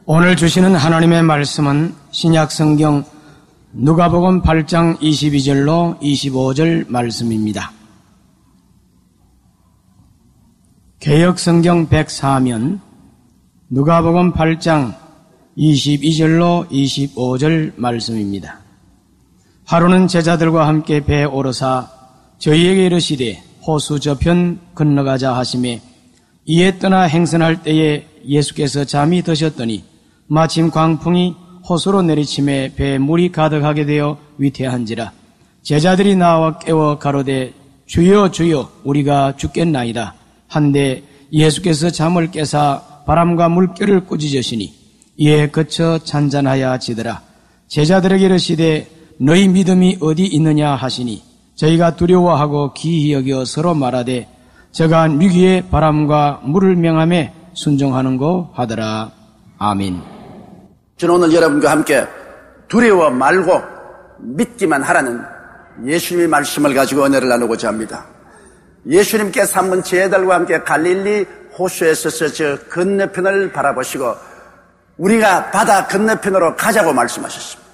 오늘 주시는 하나님의 말씀은 신약성경 누가복음 8장 22절로 25절 말씀입니다. 개역성경 104면 누가복음 8장 22절로 25절 말씀입니다. 하루는 제자들과 함께 배에 오르사 저희에게 이르시되 호수 저편 건너가자 하시매 이에 떠나 행선할 때에 예수께서 잠이 드셨더니 마침 광풍이 호수로 내리침에 배에 물이 가득하게 되어 위태한지라. 제자들이 나와 깨워 가로되 주여 주여 우리가 죽겠나이다 한데 예수께서 잠을 깨사 바람과 물결을 꾸짖으시니 이에 그쳐 잔잔하여 지더라. 제자들에게 이르시되 너희 믿음이 어디 있느냐 하시니 저희가 두려워하고 기이 여겨 서로 말하되 저가 위기에 바람과 물을 명함에 순종하는고 하더라. 아멘. 저는 오늘 여러분과 함께 두려워 말고 믿기만 하라는 예수님의 말씀을 가지고 은혜를 나누고자 합니다. 예수님께서 한번 제자들과 함께 갈릴리 호수에 서서 저 건너편을 바라보시고 우리가 바다 건너편으로 가자고 말씀하셨습니다.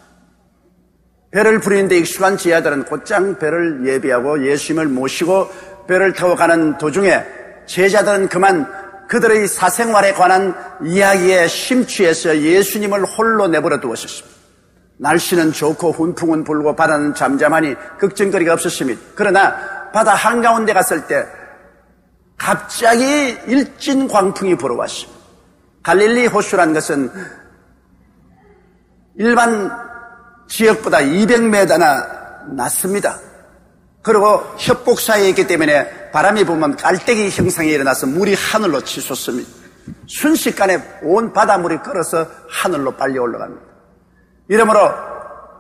배를 부리는데 익숙한 제자들은 곧장 배를 예비하고 예수님을 모시고 배를 타고 가는 도중에 제자들은 그만 그들의 사생활에 관한 이야기에 심취해서 예수님을 홀로 내버려 두었습니다. 날씨는 좋고 훈풍은 불고 바다는 잠잠하니 걱정거리가 없었습니다. 그러나 바다 한가운데 갔을 때 갑자기 일진 광풍이 불어왔습니다. 갈릴리 호수라는 것은 일반 지역보다 200m나 낮습니다. 그리고 협곡 사이에 있기 때문에 바람이 불면 깔때기 형상이 일어나서 물이 하늘로 치솟습니다. 순식간에 온 바닷물이 끓어서 하늘로 빨리 올라갑니다. 이러므로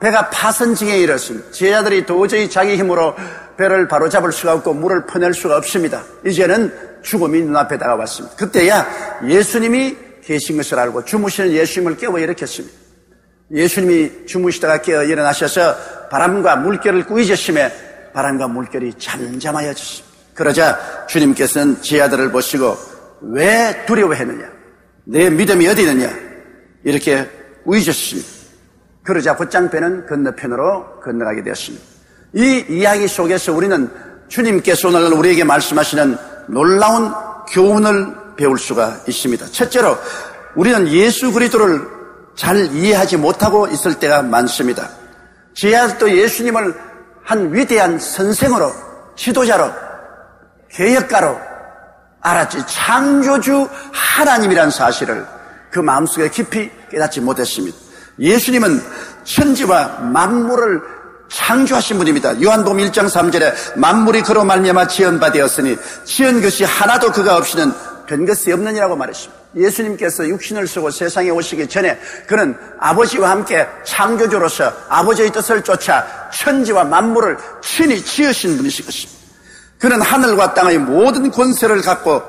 배가 파선증에 이르렀습니다. 제자들이 도저히 자기 힘으로 배를 바로잡을 수가 없고 물을 퍼낼 수가 없습니다. 이제는 죽음이 눈앞에 다가왔습니다. 그때야 예수님이 계신 것을 알고 주무시는 예수님을 깨워 일으켰습니다. 예수님이 주무시다가 깨어 일어나셔서 바람과 물결을 꾸짖으시며 바람과 물결이 잠잠하여졌습니다. 그러자 주님께서는 제자들을 보시고 왜 두려워했느냐? 내 믿음이 어디 있느냐? 이렇게 꾸짖으셨습니다. 그러자 곧장 배는 건너편으로 건너가게 되었습니다. 이 이야기 속에서 우리는 주님께서 오늘 우리에게 말씀하시는 놀라운 교훈을 배울 수가 있습니다. 첫째로 우리는 예수 그리스도를 잘 이해하지 못하고 있을 때가 많습니다. 제자들도 예수님을 한 위대한 선생으로, 지도자로, 개혁가로 알았지 창조주 하나님이라는 사실을 그 마음속에 깊이 깨닫지 못했습니다. 예수님은 천지와 만물을 창조하신 분입니다. 요한복음 1장 3절에 만물이 그로 말미암아 지은 바 되었으니 지은 것이 하나도 그가 없이는 된 것이 없느니라고 말했습니다. 예수님께서 육신을 쓰고 세상에 오시기 전에 그는 아버지와 함께 창조주로서 아버지의 뜻을 쫓아 천지와 만물을 친히 지으신 분이신 것입니다. 그는 하늘과 땅의 모든 권세를 갖고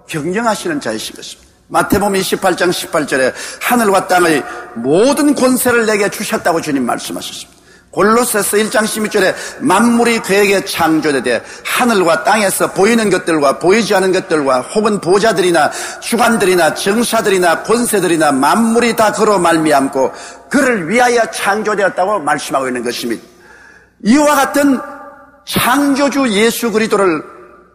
경영하시는 자이신 것입니다. 마태복음 28장 18절에 하늘과 땅의 모든 권세를 내게 주셨다고 주님 말씀하셨습니다. 골로새서 1장 16절에 만물이 그에게 창조되되 하늘과 땅에서 보이는 것들과 보이지 않는 것들과 혹은 보좌들이나 주관들이나 정사들이나 권세들이나 만물이 다 그로 말미암고 그를 위하여 창조되었다고 말씀하고 있는 것입니다. 이와 같은 창조주 예수 그리스도를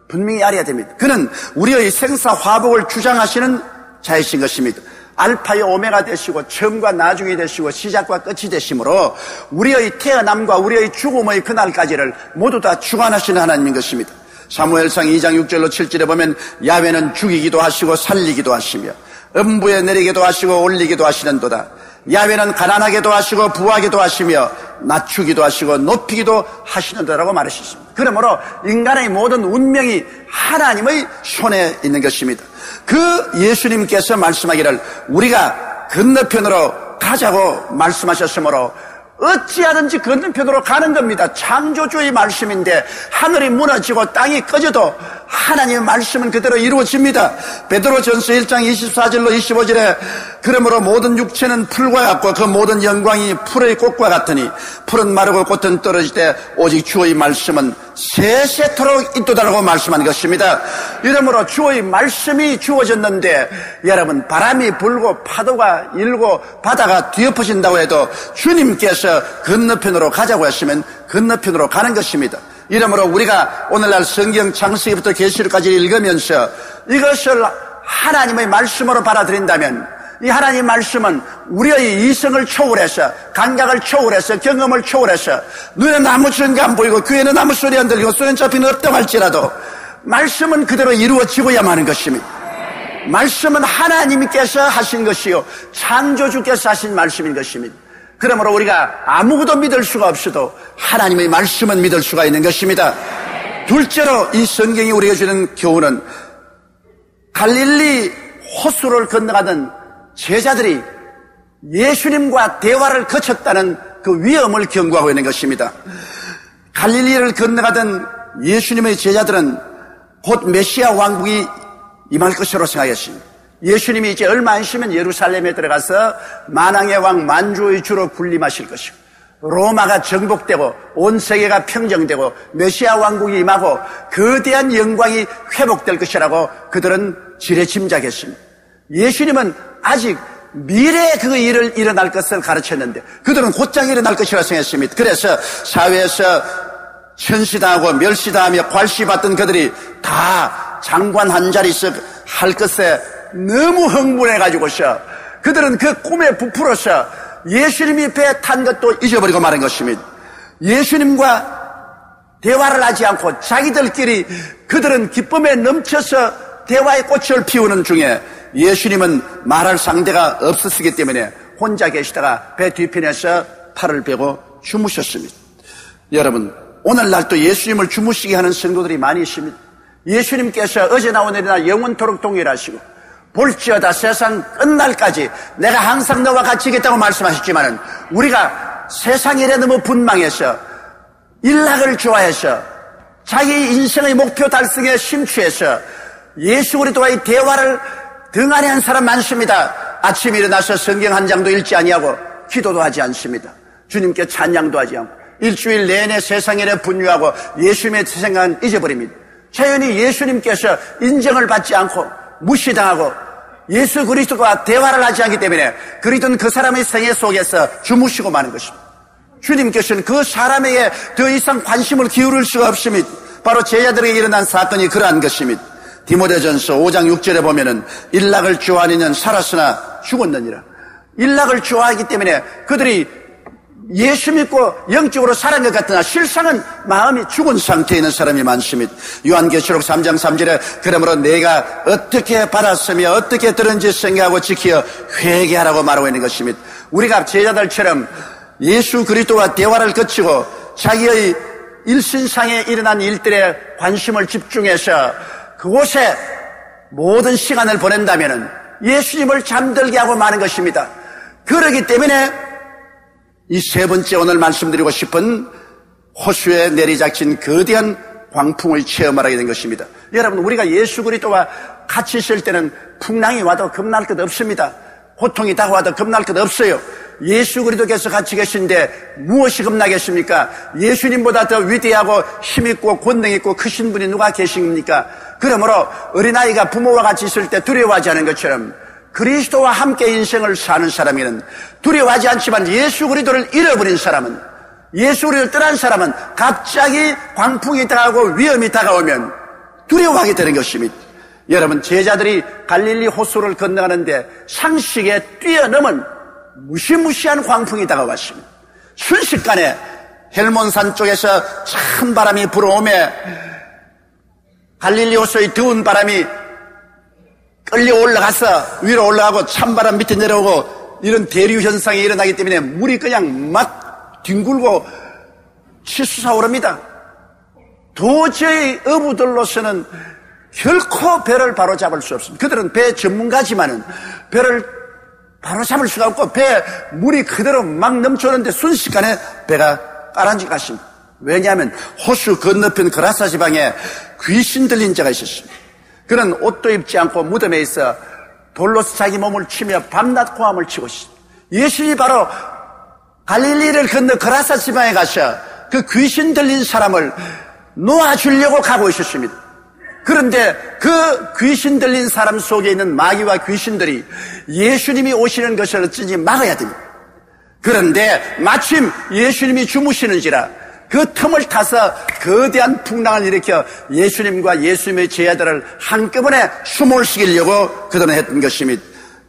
분명히 알아야 됩니다. 그는 우리의 생사 화복을 주장하시는 자이신 것입니다. 알파요 오메가 되시고 처음과 나중이 되시고 시작과 끝이 되시므로 우리의 태어남과 우리의 죽음의 그날까지를 모두 다 주관하시는 하나님인 것입니다. 사무엘상 2장 6절로 7절에 보면 야훼는 죽이기도 하시고 살리기도 하시며 음부에 내리기도 하시고 올리기도 하시는도다. 야훼는 가난하게도 하시고 부하게도 하시며 낮추기도 하시고 높이기도 하시는도라고 말하셨습니다. 그러므로 인간의 모든 운명이 하나님의 손에 있는 것입니다. 그 예수님께서 말씀하기를 우리가 건너편으로 가자고 말씀하셨으므로 어찌하든지 건너편으로 가는 겁니다. 창조주의 말씀인데 하늘이 무너지고 땅이 꺼져도 하나님의 말씀은 그대로 이루어집니다. 베드로전서 1장 24절로 25절에 그러므로 모든 육체는 풀과 같고 그 모든 영광이 풀의 꽃과 같으니 풀은 마르고 꽃은 떨어질 때 오직 주의 말씀은 세세토록 있도다라고 말씀한 것입니다. 이러므로 주의 말씀이 주어졌는데 여러분 바람이 불고 파도가 일고 바다가 뒤엎어진다고 해도 주님께서 건너편으로 가자고 하시면 건너편으로 가는 것입니다. 이러므로 우리가 오늘날 성경 창세기부터 계시록까지 읽으면서 이것을 하나님의 말씀으로 받아들인다면 이 하나님 말씀은 우리의 이성을 초월해서 감각을 초월해서 경험을 초월해서 눈에는 아무 증거 안 보이고 귀에는 아무 소리 안 들리고 손에 잡히는 없다고 할지라도 말씀은 그대로 이루어지고야만 하는 것입니다. 말씀은 하나님께서 하신 것이요 창조주께서 하신 말씀인 것입니다. 그러므로 우리가 아무것도 믿을 수가 없어도 하나님의 말씀은 믿을 수가 있는 것입니다. 둘째로 이 성경이 우리에게 주는 교훈은 갈릴리 호수를 건너가던 제자들이 예수님과 대화를 거쳤다는 그 위험을 경고하고 있는 것입니다. 갈릴리를 건너가던 예수님의 제자들은 곧 메시아 왕국이 임할 것으로 생각했습니다. 예수님이 이제 얼마 안 있으면 예루살렘에 들어가서 만왕의 왕 만주의 주로 군림하실 것이고 로마가 정복되고 온 세계가 평정되고 메시아 왕국이 임하고 거대한 영광이 회복될 것이라고 그들은 지레 짐작했습니다. 예수님은 아직 미래에 그 일을 일어날 것을 가르쳤는데 그들은 곧장 일어날 것이라 생각했습니다. 그래서 사회에서 천시당하고 멸시당하며 괄시받던 그들이 다 장관 한 자리씩 할 것에 너무 흥분해가지고서 그들은 그 꿈에 부풀어서 예수님이 배에 탄 것도 잊어버리고 마는 것입니다. 예수님과 대화를 하지 않고 자기들끼리 그들은 기쁨에 넘쳐서 대화의 꽃을 피우는 중에 예수님은 말할 상대가 없었기 때문에 혼자 계시다가 배 뒤편에서 팔을 베고 주무셨습니다. 여러분 오늘날 또 예수님을 주무시게 하는 성도들이 많이 있습니다. 예수님께서 어제나 오늘이나 영원토록 동일하시고 볼지어다 세상 끝날까지 내가 항상 너와 같이 있겠다고 말씀하셨지만은 우리가 세상 일에 너무 분망해서 일락을 좋아해서 자기 인생의 목표 달성에 심취해서 예수 그리스도와의 대화를 등한히 한 사람 많습니다. 아침에 일어나서 성경 한 장도 읽지 아니하고 기도도 하지 않습니다. 주님께 찬양도 하지 않고 일주일 내내 세상 일에 분유하고 예수님의 생각은 잊어버립니다. 자연히 예수님께서 인정을 받지 않고 무시당하고 예수 그리스도와 대화를 하지 않기 때문에 그리스도는 그 사람의 생애 속에서 주무시고 마는 것입니다. 주님께서는 그 사람에게 더 이상 관심을 기울일 수가 없습니다. 바로 제자들에게 일어난 사건이 그러한 것입니다. 디모데전서 5장 6절에 보면은 일락을 좋아하는 이는 살았으나 죽었느니라. 일락을 좋아하기 때문에 그들이 예수 믿고 영적으로 살은 것 같으나 실상은 마음이 죽은 상태에 있는 사람이 많습니다. 요한계시록 3장 3절에 그러므로 내가 어떻게 받았으며 어떻게 들은지 생각하고 지키어 회개하라고 말하고 있는 것입니다. 우리가 제자들처럼 예수 그리스도와 대화를 거치고 자기의 일신상에 일어난 일들에 관심을 집중해서 그곳에 모든 시간을 보낸다면 예수님을 잠들게 하고 마는 것입니다. 그렇기 때문에 이 세 번째 오늘 말씀드리고 싶은 호수에 내리작친 거대한 광풍을 체험하게 된 것입니다. 여러분 우리가 예수 그리스도와 같이 있을 때는 풍랑이 와도 겁날 것 없습니다. 고통이 다가와도 겁날 것 없어요. 예수 그리스도께서 같이 계신데 무엇이 겁나겠습니까? 예수님보다 더 위대하고 힘있고 권능있고 크신 분이 누가 계십니까? 그러므로 어린아이가 부모와 같이 있을 때 두려워하지 않은 것처럼 그리스도와 함께 인생을 사는 사람에게는 두려워하지 않지만 예수 그리스도를 잃어버린 사람은 예수 그리스도를 떠난 사람은 갑자기 광풍이 다가오고 위험이 다가오면 두려워하게 되는 것입니다. 여러분 제자들이 갈릴리 호수를 건너가는데 상식에 뛰어넘은 무시무시한 광풍이 다가왔습니다. 순식간에 헬몬산 쪽에서 찬 바람이 불어오며 갈릴리 호수의 더운 바람이 끌려 올라가서 위로 올라가고 찬바람 밑에 내려오고 이런 대류 현상이 일어나기 때문에 물이 그냥 막 뒹굴고 치솟아오릅니다. 도저히 어부들로서는 결코 배를 바로잡을 수 없습니다. 그들은 배 전문가지만은 배를 바로잡을 수가 없고 배 물이 그대로 막 넘쳐오는데 순식간에 배가 가라앉을 것입니다. 왜냐하면 호수 건너편 그라사 지방에 귀신 들린 자가 있었습니다. 그는 옷도 입지 않고 무덤에 있어 돌로 자기 몸을 치며 밤낮 고함을 치고 있습니다. 예수님이 바로 갈릴리를 건너 그라사 지방에 가셔 그 귀신 들린 사람을 놓아주려고 가고 있었습니다. 그런데 그 귀신 들린 사람 속에 있는 마귀와 귀신들이 예수님이 오시는 것을 어찌지 막아야 됩니다. 그런데 마침 예수님이 주무시는지라 그 틈을 타서 거대한 풍랑을 일으켜 예수님과 예수님의 제자들을 한꺼번에 숨을 쉬기려고 그들은 했던 것입니다.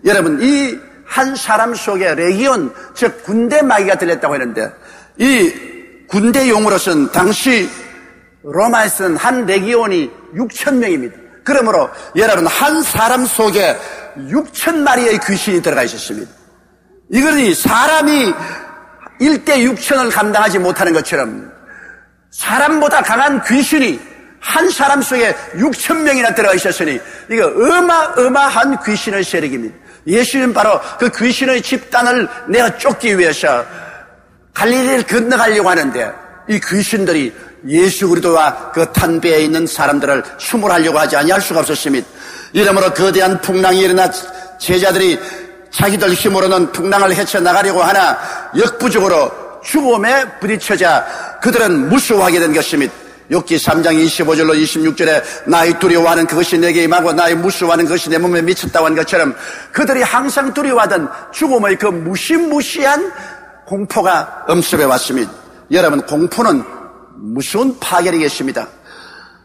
여러분, 이 한 사람 속에 레기온, 즉 군대 마귀가 들렸다고 했는데, 이 군대 용어로서는 당시 로마에서는 한 레기온이 6,000명입니다. 그러므로 여러분, 한 사람 속에 6,000마리의 귀신이 들어가 있었습니다. 이거는 사람이 1대 6,000을 감당하지 못하는 것처럼 사람보다 강한 귀신이 한 사람 속에 6,000명이나 들어가 있었으니 이거 어마어마한 귀신의 세력입니다. 예수님은 바로 그 귀신의 집단을 내어 쫓기 위해서 갈릴리를 건너가려고 하는데 이 귀신들이 예수 그리스도와 그 탄 배에 있는 사람들을 수몰하려고 하지 아니할 수가 없었습니다. 이러므로 거대한 풍랑이 일어나 제자들이 자기들 힘으로는 풍랑을 헤쳐나가려고 하나 역부족으로 죽음에 부딪혀자 그들은 무수하게 된 것입니다. 욥기 3장 25절로 26절에 나의 두려워하는 그것이 내게 임하고 나의 무수하는 그것이 내 몸에 미쳤다고 한 것처럼 그들이 항상 두려워하던 죽음의 그 무시무시한 공포가 엄습해 왔습니다. 여러분, 공포는 무서운 파괴력이겠습니다.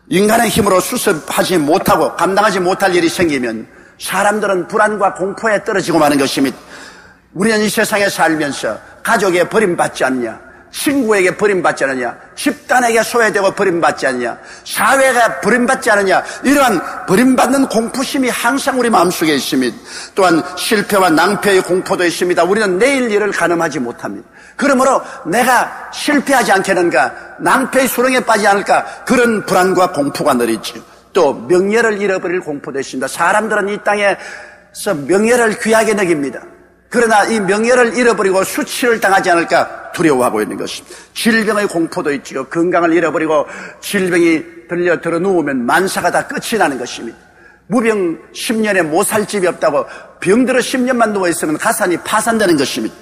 인간의 힘으로 수습하지 못하고 감당하지 못할 일이 생기면 사람들은 불안과 공포에 떨어지고 마는 것입니다. 우리는 이 세상에 살면서 가족에 버림받지 않냐, 친구에게 버림받지 않느냐, 집단에게 소외되고 버림받지 않느냐, 사회가 버림받지 않느냐, 이러한 버림받는 공포심이 항상 우리 마음속에 있습니다. 또한 실패와 낭패의 공포도 있습니다. 우리는 내일 일을 가늠하지 못합니다. 그러므로 내가 실패하지 않겠는가, 낭패의 수렁에 빠지지 않을까, 그런 불안과 공포가 늘 있죠. 또 명예를 잃어버릴 공포도 있습니다. 사람들은 이 땅에서 명예를 귀하게 여깁니다. 그러나 이 명예를 잃어버리고 수치를 당하지 않을까 두려워하고 있는 것입니다. 질병의 공포도 있지요. 건강을 잃어버리고 질병이 들어 누우면 만사가 다 끝이 나는 것입니다. 무병 10년에 못 살 집이 없다고 병들어 10년만 누워있으면 가산이 파산되는 것입니다.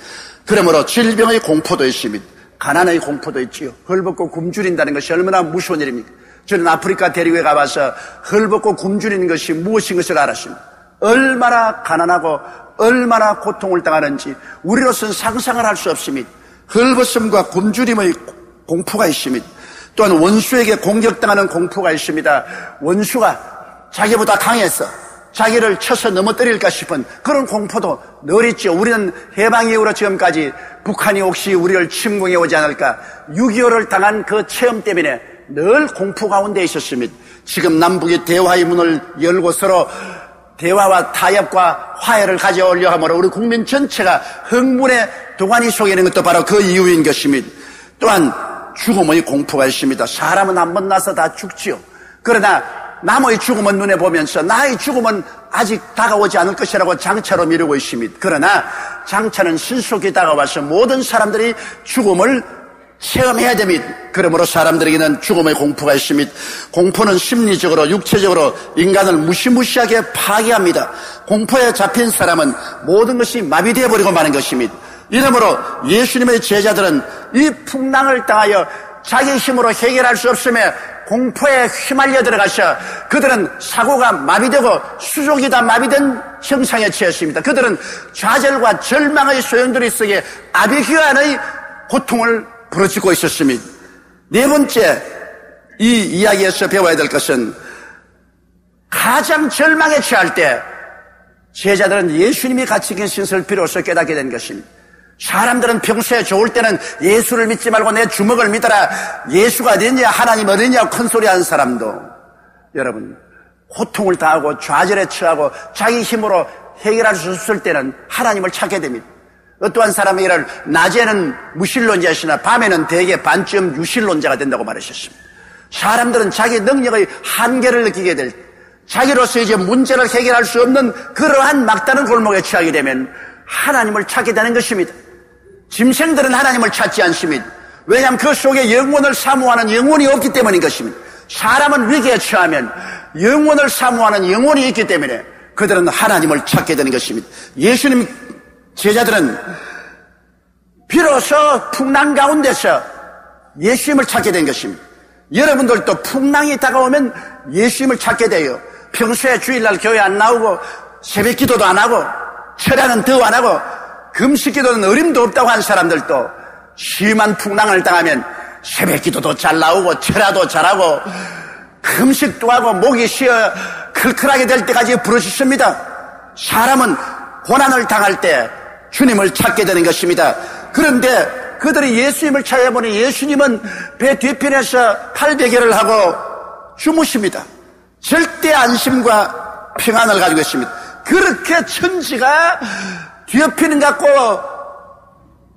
그러므로 질병의 공포도 있습니다. 가난의 공포도 있지요. 헐벗고 굶주린다는 것이 얼마나 무서운 일입니까? 저는 아프리카 대륙에 가봐서 헐벗고 굶주리는 것이 무엇인 것을 알았습니다. 얼마나 가난하고 얼마나 고통을 당하는지 우리로서는 상상을 할 수 없습니다. 헐벗음과 굶주림의 공포가 있습니다. 또한 원수에게 공격당하는 공포가 있습니다. 원수가 자기보다 강해서 자기를 쳐서 넘어뜨릴까 싶은 그런 공포도 늘 있죠. 우리는 해방 이후로 지금까지 북한이 혹시 우리를 침공해 오지 않을까, 6.25를 당한 그 체험 때문에 늘 공포 가운데 있었습니다. 지금 남북이 대화의 문을 열고 서로 대화와 타협과 화해를 가져오려 하므로 우리 국민 전체가 흥분의 도가니 속에 있는 것도 바로 그 이유인 것입니다. 또한 죽음의 공포가 있습니다. 사람은 한 번 나서 다 죽지요. 그러나 남의 죽음은 눈에 보면서 나의 죽음은 아직 다가오지 않을 것이라고 장차로 미루고 있습니다. 그러나 장차는 신속히 다가와서 모든 사람들이 죽음을 체험해야 됩니다. 그러므로 사람들에게는 죽음의 공포가 있습니다. 공포는 심리적으로 육체적으로 인간을 무시무시하게 파괴합니다. 공포에 잡힌 사람은 모든 것이 마비되어 버리고 마는 것입니다. 이러므로 예수님의 제자들은 이 풍랑을 당하여 자기 힘으로 해결할 수 없음에 공포에 휘말려 들어가셔 그들은 사고가 마비되고 수족이 다 마비된 형상에 처했습니다. 그들은 좌절과 절망의 소용돌이 속에 아비규환의 고통을 부르짖고 있었습니다. 네 번째, 이 이야기에서 배워야 될 것은 가장 절망에 처할 때 제자들은 예수님이 같이 계신 것을 비로소 깨닫게 된 것입니다. 사람들은 평소에 좋을 때는 예수를 믿지 말고 내 주먹을 믿어라, 예수가 어디냐, 하나님 어디냐 큰소리 하는 사람도 여러분 고통을 당하고 좌절에 처하고 자기 힘으로 해결할 수 없을 때는 하나님을 찾게 됩니다. 어떠한 사람에게는 낮에는 무신론자시나 밤에는 대개 반쯤 유신론자가 된다고 말하셨습니다. 사람들은 자기 능력의 한계를 느끼게 될 때, 자기로서 이제 문제를 해결할 수 없는 그러한 막다른 골목에 처하게 되면 하나님을 찾게 되는 것입니다. 짐승들은 하나님을 찾지 않습니다. 왜냐하면 그 속에 영혼을 사모하는 영혼이 없기 때문인 것입니다. 사람은 위기에 처하면 영혼을 사모하는 영혼이 있기 때문에 그들은 하나님을 찾게 되는 것입니다. 예수님 제자들은 비로소 풍랑 가운데서 예수님을 찾게 된 것입니다. 여러분들도 풍랑이 다가오면 예수님을 찾게 돼요. 평소에 주일날 교회 안 나오고 새벽 기도도 안 하고 철야는 더 안 하고 금식 기도는 어림도 없다고 한 사람들도 심한 풍랑을 당하면 새벽 기도도 잘 나오고 철야도 잘하고 금식도 하고 목이 쉬어 클클하게 될 때까지 부르짖습니다. 사람은 고난을 당할 때 주님을 찾게 되는 것입니다. 그런데 그들이 예수님을 찾아보니 예수님은 배 뒤편에서 팔베개를 하고 주무십니다. 절대 안심과 평안을 가지고 있습니다. 그렇게 천지가 뒤엎이는 것 같고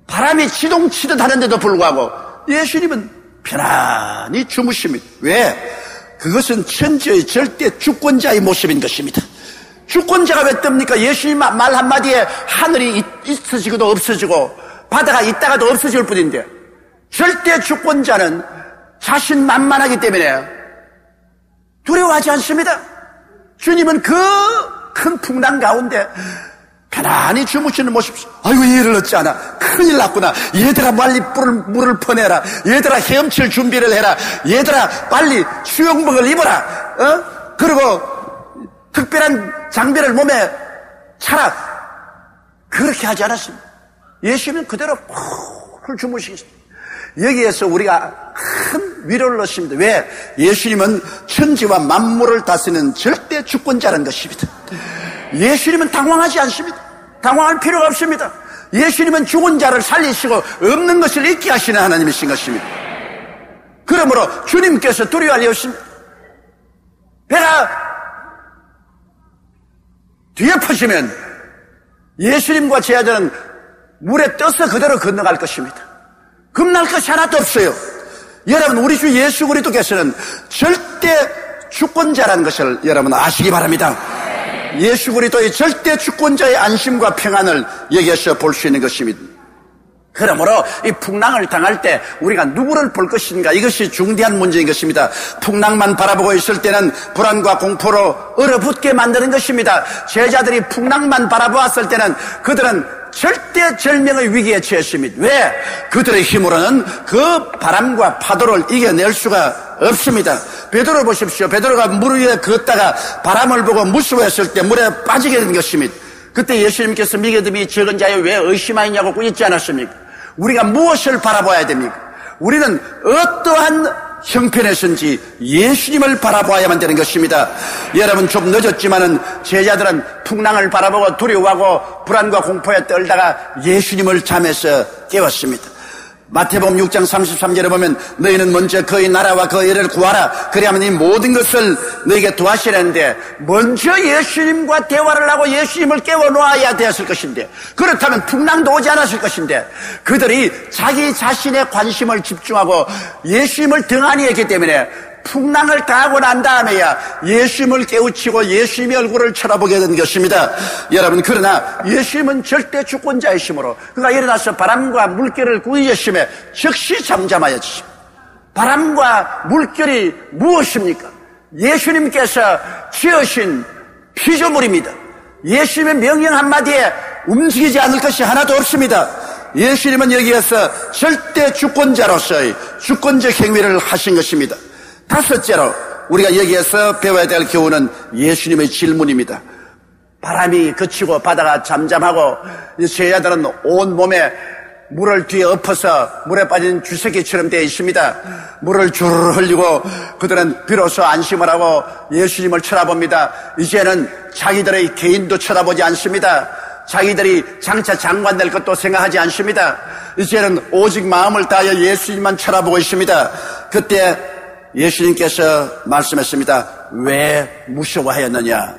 바람이 지동치듯 하는데도 불구하고 예수님은 편안히 주무십니다. 왜? 그것은 천지의 절대 주권자의 모습인 것입니다. 주권자가 왜 뜹니까? 예수님 말 한마디에 하늘이 있어지고도 없어지고 바다가 있다가도 없어질 뿐인데 절대 주권자는 자신만만하기 때문에 두려워하지 않습니다. 주님은 그 큰 풍랑 가운데 편안히 주무시는 모습. 아이고 얘를 어찌 하나 큰일 났구나. 얘들아 빨리 물을 퍼내라. 얘들아 헤엄칠 준비를 해라. 얘들아 빨리 수영복을 입어라. 그리고 특별한 장비를 몸에 차라. 그렇게 하지 않았습니다. 예수님은 그대로 푹 주무시겠습니다. 여기에서 우리가 큰 위로를 얻습니다. 왜? 예수님은 천지와 만물을 다스리는 절대 주권자라는 것입니다. 예수님은 당황하지 않습니다. 당황할 필요가 없습니다. 예수님은 죽은 자를 살리시고 없는 것을 있게 하시는 하나님이신 것입니다. 그러므로 주님께서 두려워할 일 없습니다. 배가 뒤에 퍼지면 예수님과 제자들은 물에 떠서 그대로 건너갈 것입니다. 겁날 것이 하나도 없어요. 여러분, 우리 주 예수 그리스도께서는 절대 주권자라는 것을 여러분 아시기 바랍니다. 예수 그리스도의 절대 주권자의 안심과 평안을 여기에서 볼 수 있는 것입니다. 그러므로 이 풍랑을 당할 때 우리가 누구를 볼 것인가, 이것이 중대한 문제인 것입니다. 풍랑만 바라보고 있을 때는 불안과 공포로 얼어붙게 만드는 것입니다. 제자들이 풍랑만 바라보았을 때는 그들은 절대절명의 위기에 처했습니다. 왜? 그들의 힘으로는 그 바람과 파도를 이겨낼 수가 없습니다. 베드로 보십시오. 베드로가 물 위에 걷다가 바람을 보고 무서워했을 때 물에 빠지게 된 것입니다. 그때 예수님께서 믿음이 적은 자여 왜 의심하느냐고 꾸짖지 않았습니까? 우리가 무엇을 바라봐야 됩니까? 우리는 어떠한 형편에서인지 예수님을 바라봐야만 되는 것입니다. 여러분, 좀 늦었지만은 제자들은 풍랑을 바라보고 두려워하고 불안과 공포에 떨다가 예수님을 잠에서 깨웠습니다. 마태복음 6장 33절에 보면 너희는 먼저 그의 나라와 그의 의를 구하라. 그리하면 이 모든 것을 너희에게 도하시려는데 먼저 예수님과 대화를 하고 예수님을 깨워놓아야 되었을 것인데, 그렇다면 풍랑도 오지 않았을 것인데, 그들이 자기 자신의 관심을 집중하고 예수님을 등한히 했기 때문에 풍랑을 당하고 난 다음에야 예수님을 깨우치고 예수님의 얼굴을 쳐다보게 된 것입니다. 여러분, 그러나 예수님은 절대 주권자이시므로 그가 일어나서 바람과 물결을 꾸짖으시며 즉시 잠잠하였지. 바람과 물결이 무엇입니까? 예수님께서 지으신 피조물입니다. 예수님의 명령 한마디에 움직이지 않을 것이 하나도 없습니다. 예수님은 여기에서 절대 주권자로서의 주권적 행위를 하신 것입니다. 다섯째로 우리가 여기에서 배워야 될 교훈은 예수님의 질문입니다. 바람이 그치고 바다가 잠잠하고 제자들은 온몸에 물을 뒤에 엎어서 물에 빠진 쥐새끼처럼 되어 있습니다. 물을 주르르 흘리고 그들은 비로소 안심을 하고 예수님을 쳐다봅니다. 이제는 자기들의 개인도 쳐다보지 않습니다. 자기들이 장차 장관 될 것도 생각하지 않습니다. 이제는 오직 마음을 다하여 예수님만 쳐다보고 있습니다. 그때 예수님께서 말씀했습니다. 왜 무서워하였느냐?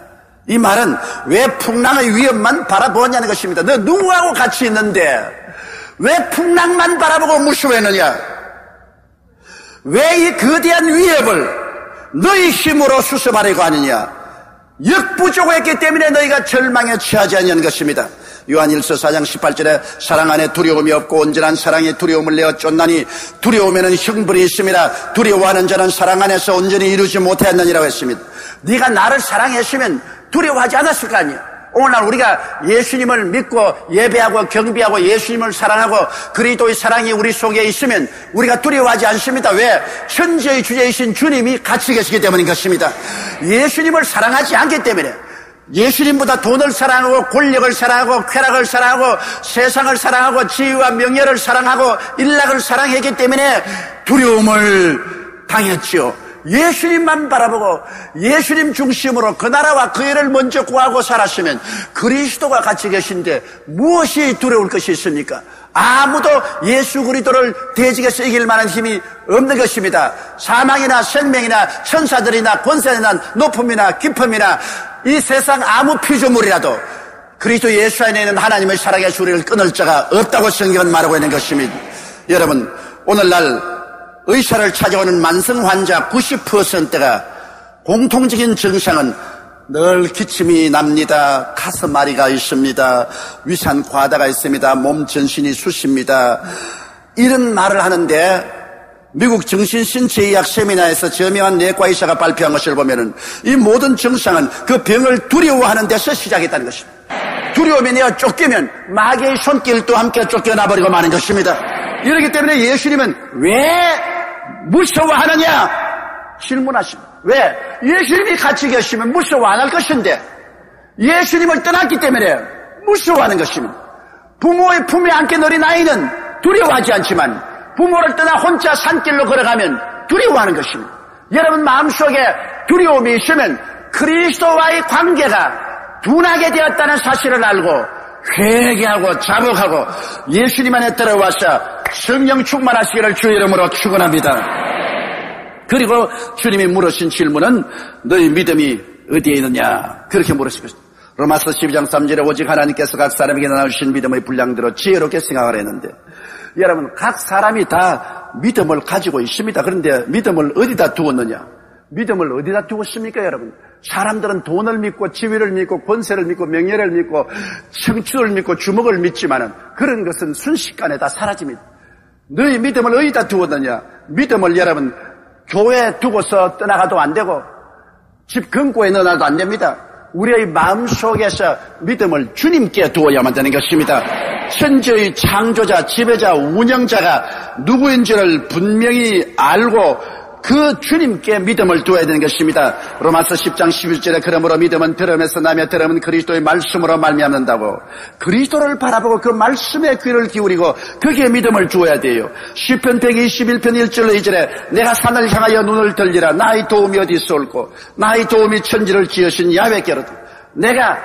이 말은 왜 풍랑의 위험만 바라보냐는 것입니다. 너 누구하고 같이 있는데 왜 풍랑만 바라보고 무서워했느냐? 왜 이 거대한 위협을 너희 힘으로 수습하려고 하느냐? 역부족했기 때문에 너희가 절망에 처하지 않냐는 것입니다. 요한일서 4장 18절에 사랑 안에 두려움이 없고 온전한 사랑이 두려움을 내어 쫓나니 두려움에는 형벌이 있습니다. 두려워하는 자는 사랑 안에서 온전히 이루지 못하였느니라고 했습니다. 네가 나를 사랑했으면 두려워하지 않았을 거 아니야. 오늘날 우리가 예수님을 믿고 예배하고 경배하고 예수님을 사랑하고 그리스도의 사랑이 우리 속에 있으면 우리가 두려워하지 않습니다. 왜? 천지의 주제이신 주님이 같이 계시기 때문인 것입니다. 예수님을 사랑하지 않기 때문에, 예수님보다 돈을 사랑하고 권력을 사랑하고 쾌락을 사랑하고 세상을 사랑하고 지위와 명예를 사랑하고 일락을 사랑했기 때문에 두려움을 당했지요. 예수님만 바라보고 예수님 중심으로 그 나라와 그 일을 먼저 구하고 살았으면 그리스도가 같이 계신데 무엇이 두려울 것이 있습니까? 아무도 예수 그리스도를 대적해서 이길 만한 힘이 없는 것입니다. 사망이나 생명이나 천사들이나 권세나 높음이나 깊음이나 이 세상 아무 피조물이라도 그리스도 예수 안에 있는 하나님의 사랑에서 우리를 끊을 자가 없다고 성경은 말하고 있는 것입니다. 여러분, 오늘날 의사를 찾아오는 만성 환자 90%가 공통적인 증상은 늘 기침이 납니다. 가슴앓이가 있습니다. 위산 과다가 있습니다. 몸 전신이 쑤십니다. 이런 말을 하는데 미국 정신신체의학 세미나에서 저명한 내과 의사가 발표한 것을 보면은 이 모든 증상은 그 병을 두려워하는 데서 시작했다는 것입니다. 두려움에 내가 쫓기면 마귀의 손길도 함께 쫓겨나버리고 마는 것입니다. 이렇기 때문에 예수님은 왜 무서워하느냐 질문하십니다. 왜? 예수님이 같이 계시면 무서워 안 할 것인데 예수님을 떠났기 때문에 무서워하는 것입니다. 부모의 품에 안긴 어린아이는 두려워하지 않지만 부모를 떠나 혼자 산길로 걸어가면 두려워하는 것입니다. 여러분 마음속에 두려움이 있으면 그리스도와의 관계가 둔하게 되었다는 사실을 알고 회개하고 자복하고 예수님 안에 들어와서 성령 충만하시기를 주의 이름으로 축원합니다. 그리고 주님이 물으신 질문은 너희 믿음이 어디에 있느냐 그렇게 물으신 것입니다. 로마서 12장 3절에 오직 하나님께서 각 사람에게 나누신 믿음의 분량대로 지혜롭게 생각을 했는데, 여러분 각 사람이 다 믿음을 가지고 있습니다. 그런데 믿음을 어디다 두었느냐? 믿음을 어디다 두었습니까 여러분? 사람들은 돈을 믿고 지위를 믿고 권세를 믿고 명예를 믿고 청춘을 믿고 주목을 믿지만은 그런 것은 순식간에 다 사라집니다. 너희 믿음을 어디다 두었느냐? 믿음을 여러분 교회에 두고서 떠나가도 안 되고 집 금고에 넣어놔도 안 됩니다. 우리의 마음속에서 믿음을 주님께 두어야만 되는 것입니다. 천지의 창조자, 지배자, 운영자가 누구인지를 분명히 알고 그 주님께 믿음을 두어야 되는 것입니다. 로마서 10장 11절에 그러므로 믿음은 들음에서 나며 들음은 그리스도의 말씀으로 말미암는다고, 그리스도를 바라보고 그 말씀에 귀를 기울이고 거기에 믿음을 주어야 돼요. 시편 121편 1절로 2절에 내가 산을 향하여 눈을 들리라. 나의 도움이 어디 있을꼬? 나의 도움이 천지를 지으신 야훼께로다. 내가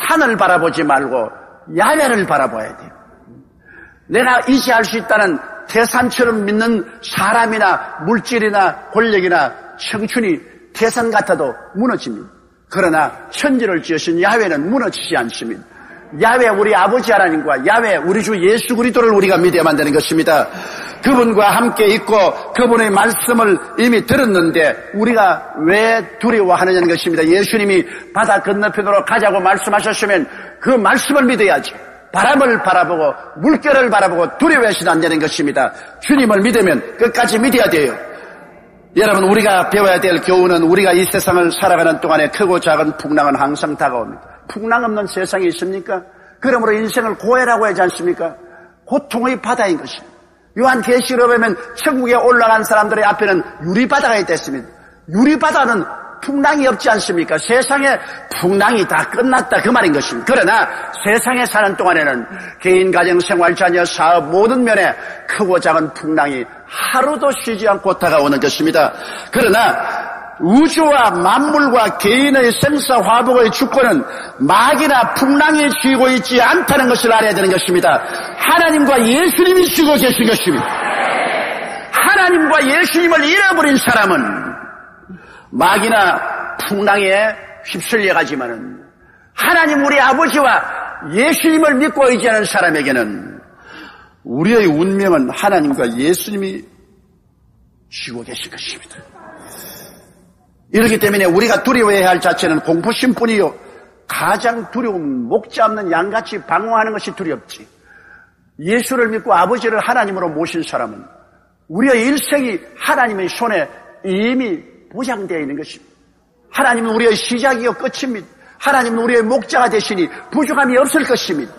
산을 바라보지 말고 야훼를 바라봐야 돼요. 내가 의지할 수 있다는 태산처럼 믿는 사람이나 물질이나 권력이나 청춘이 태산 같아도 무너집니다. 그러나 천지를 지으신 야훼는 무너지지 않습니다. 야훼 우리 아버지 하나님과 야훼 우리 주 예수 그리스도를 우리가 믿어야만 되는 것입니다. 그분과 함께 있고 그분의 말씀을 이미 들었는데 우리가 왜 두려워하느냐는 것입니다. 예수님이 바다 건너편으로 가자고 말씀하셨으면 그 말씀을 믿어야지. 바람을 바라보고 물결을 바라보고 두려워해서는 안 되는 것입니다. 주님을 믿으면 끝까지 믿어야 돼요. 여러분 우리가 배워야 될 교훈은 우리가 이 세상을 살아가는 동안에 크고 작은 풍랑은 항상 다가옵니다. 풍랑 없는 세상이 있습니까? 그러므로 인생을 고해라고 하지 않습니까? 고통의 바다인 것입니다. 요한계시록에 보면 천국에 올라간 사람들의 앞에는 유리바다가 있댔습니다. 유리바다는 풍랑이 없지 않습니까? 세상에 풍랑이 다 끝났다 그 말인 것입니다. 그러나 세상에 사는 동안에는 개인, 가정, 생활, 자녀, 사업 모든 면에 크고 작은 풍랑이 하루도 쉬지 않고 다가오는 것입니다. 그러나 우주와 만물과 개인의 생사화복의 주권은 마귀나 풍랑이 쥐고 있지 않다는 것을 알아야 되는 것입니다. 하나님과 예수님이 쥐고 계신 것입니다. 하나님과 예수님을 잃어버린 사람은 마귀나 풍랑에 휩쓸려 가지만은 하나님 우리 아버지와 예수님을 믿고 의지하는 사람에게는 우리의 운명은 하나님과 예수님이 쥐고 계신 것입니다. 이렇기 때문에 우리가 두려워해야 할 자체는 공포심뿐이요, 가장 두려움 목자 없는 양같이 방황하는 것이 두렵지. 예수를 믿고 아버지를 하나님으로 모신 사람은 우리의 일생이 하나님의 손에 이미 보장되어 있는 것입니다. 하나님은 우리의 시작이요 끝입니다. 하나님은 우리의 목자가 되시니 부족함이 없을 것입니다.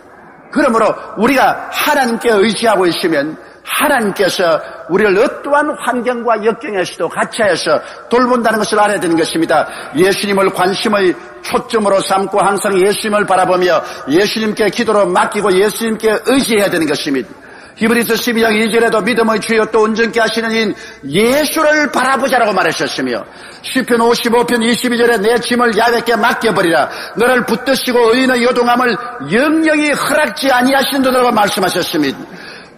그러므로 우리가 하나님께 의지하고 있으면 하나님께서 우리를 어떠한 환경과 역경에서도 같이 하여서 돌본다는 것을 알아야 되는 것입니다. 예수님을 관심의 초점으로 삼고 항상 예수님을 바라보며 예수님께 기도로 맡기고 예수님께 의지해야 되는 것입니다. 히브리서 12장 2절에도 믿음의 주여 또 온전케 하시는 인 예수를 바라보자라고 말하셨으며 시편 55편 22절에 내 짐을 야훼께 맡겨버리라 너를 붙드시고 의인의 요동함을 영영이 허락지 아니하신다고 말씀하셨습니다.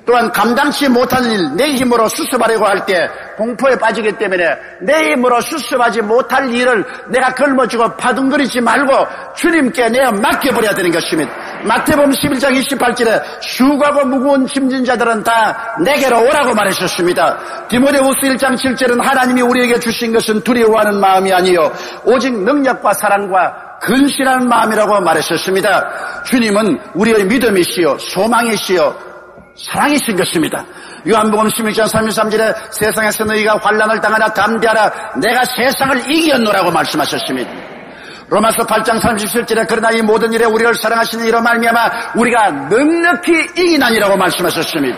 또한 감당치 못할 일, 내 힘으로 수습하려고 할 때 공포에 빠지기 때문에 내 힘으로 수습하지 못할 일을 내가 걸머쥐고 바둥거리지 말고 주님께 내어 맡겨버려야 되는 것입니다. 마태복음 11장 28절에 수고하고 무거운 짐진 자들은 다 내게로 오라고 말하셨습니다. 디모데후서 1장 7절은 하나님이 우리에게 주신 것은 두려워하는 마음이 아니요 오직 능력과 사랑과 근신하는 마음이라고 말하셨습니다. 주님은 우리의 믿음이시요 소망이시요 사랑이신 것입니다. 요한복음 16장 33절에 세상에서 너희가 환난을 당하나 담대하라 내가 세상을 이겼노라고 말씀하셨습니다. 로마서 8장 37절에 그러나 이 모든 일에 우리를 사랑하시는 이로 말미암아 우리가 넉넉히 이기나니라고 말씀하셨습니다.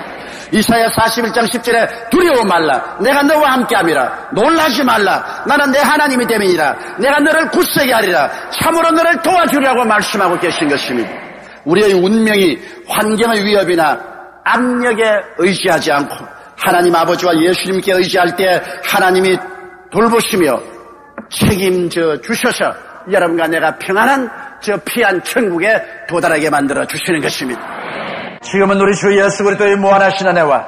이사야 41장 10절에 두려워 말라 내가 너와 함께함이라 놀라지 말라 나는 내 하나님이 됨이니라 내가 너를 굳세게 하리라 참으로 너를 도와주리라고 말씀하고 계신 것입니다. 우리의 운명이 환경의 위협이나 압력에 의지하지 않고 하나님 아버지와 예수님께 의지할 때 하나님이 돌보시며 책임져 주셔서 여러분과 내가 평안한 저 피한 천국에 도달하게 만들어 주시는 것입니다. 지금은 우리 주 예수 그리스도의 무한하신 은혜와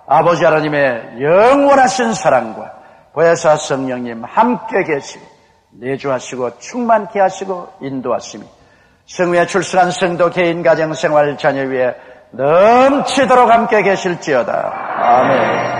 아버지 하나님의 영원하신 사랑과 보혜사 성령님 함께 계시고 내주하시고 충만케 하시고 인도하시며 성회에 출석한 성도 개인 가정 생활 자녀 위에 넘치도록 함께 계실지어다. 아멘.